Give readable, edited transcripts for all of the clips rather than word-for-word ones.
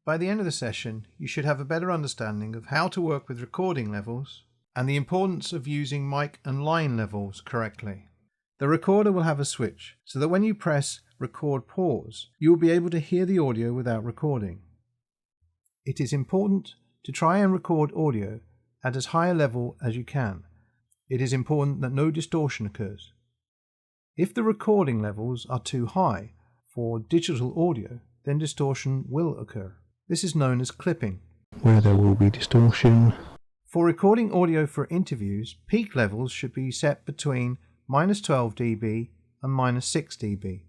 By the end of the session, you should have a better understanding of how to work with recording levels and the importance of using mic and line levels correctly. The recorder will have a switch so that when you press record pause, you will be able to hear the audio without recording. It is important to try and record audio at as high a level as you can. It is important that no distortion occurs. If the recording levels are too high for digital audio, then distortion will occur. This is known as clipping, where there will be distortion. For recording audio for interviews, peak levels should be set between -12 dB and -6 dB.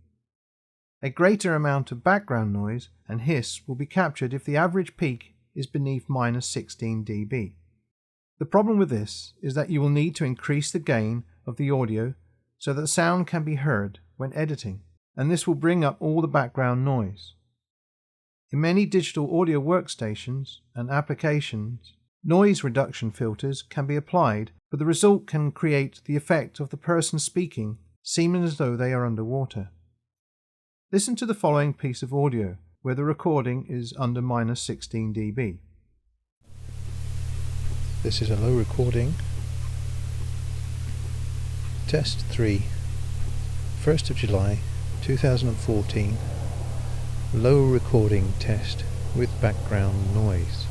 A greater amount of background noise and hiss will be captured if the average peak is beneath -16 dB. The problem with this is that you will need to increase the gain of the audio so that sound can be heard when editing, and this will bring up all the background noise. In many digital audio workstations and applications, noise reduction filters can be applied, but the result can create the effect of the person speaking seeming as though they are underwater. Listen to the following piece of audio where the recording is under -16 dB. This is a low recording. Test 3. 1st of July 2014. Low recording test with background noise.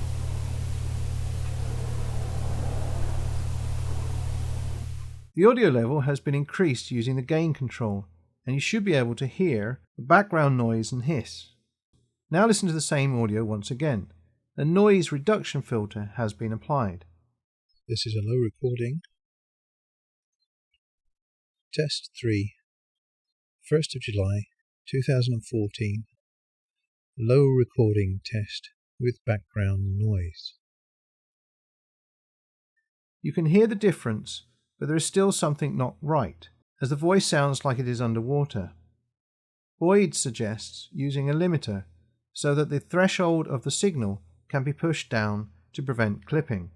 The audio level has been increased using the gain control, and you should be able to hear the background noise and hiss. Now listen to the same audio once again. A noise reduction filter has been applied. This is a low recording. Test 3. 1st of July 2014. Low recording test with background noise. You can hear the difference, but there is still something not right, as the voice sounds like it is underwater. Boyd suggests using a limiter so that the threshold of the signal can be pushed down to prevent clipping.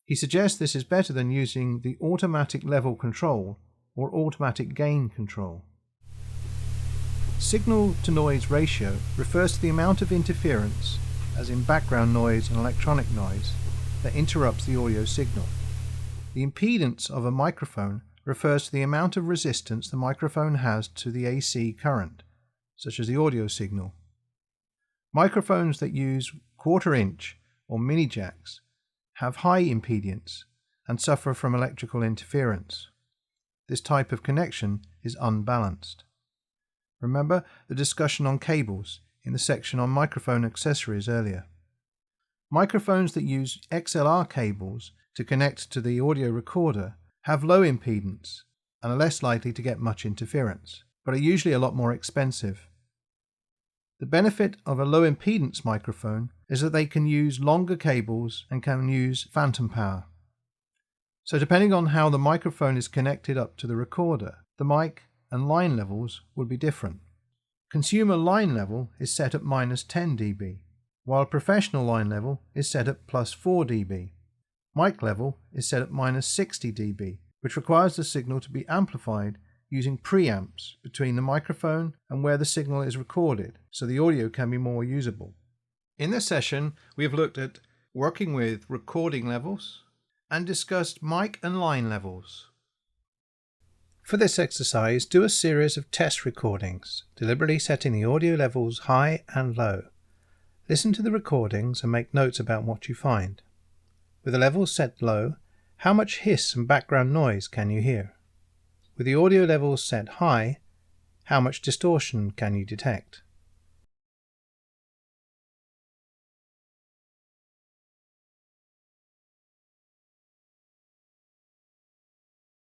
He suggests this is better than using the automatic level control or automatic gain control. Signal to noise ratio refers to the amount of interference, as in background noise and electronic noise, that interrupts the audio signal. The impedance of a microphone refers to the amount of resistance the microphone has to the AC current, such as the audio signal. Microphones that use 1/4 inch or mini jacks have high impedance and suffer from electrical interference. This type of connection is unbalanced. Remember the discussion on cables in the section on microphone accessories earlier. Microphones that use XLR cables to connect to the audio recorder have low impedance and are less likely to get much interference, but are usually a lot more expensive. The benefit of a low impedance microphone is that they can use longer cables and can use phantom power. So depending on how the microphone is connected up to the recorder, the mic and line levels will be different. Consumer line level is set at -10 dB, while professional line level is set at +4 dB. Mic level is set at -60 dB, which requires the signal to be amplified using preamps between the microphone and where the signal is recorded, so the audio can be more usable. In this session, we have looked at working with recording levels and discussed mic and line levels. For this exercise, do a series of test recordings, deliberately setting the audio levels high and low. Listen to the recordings and make notes about what you find. With the levels set low, how much hiss and background noise can you hear? With the audio levels set high, how much distortion can you detect?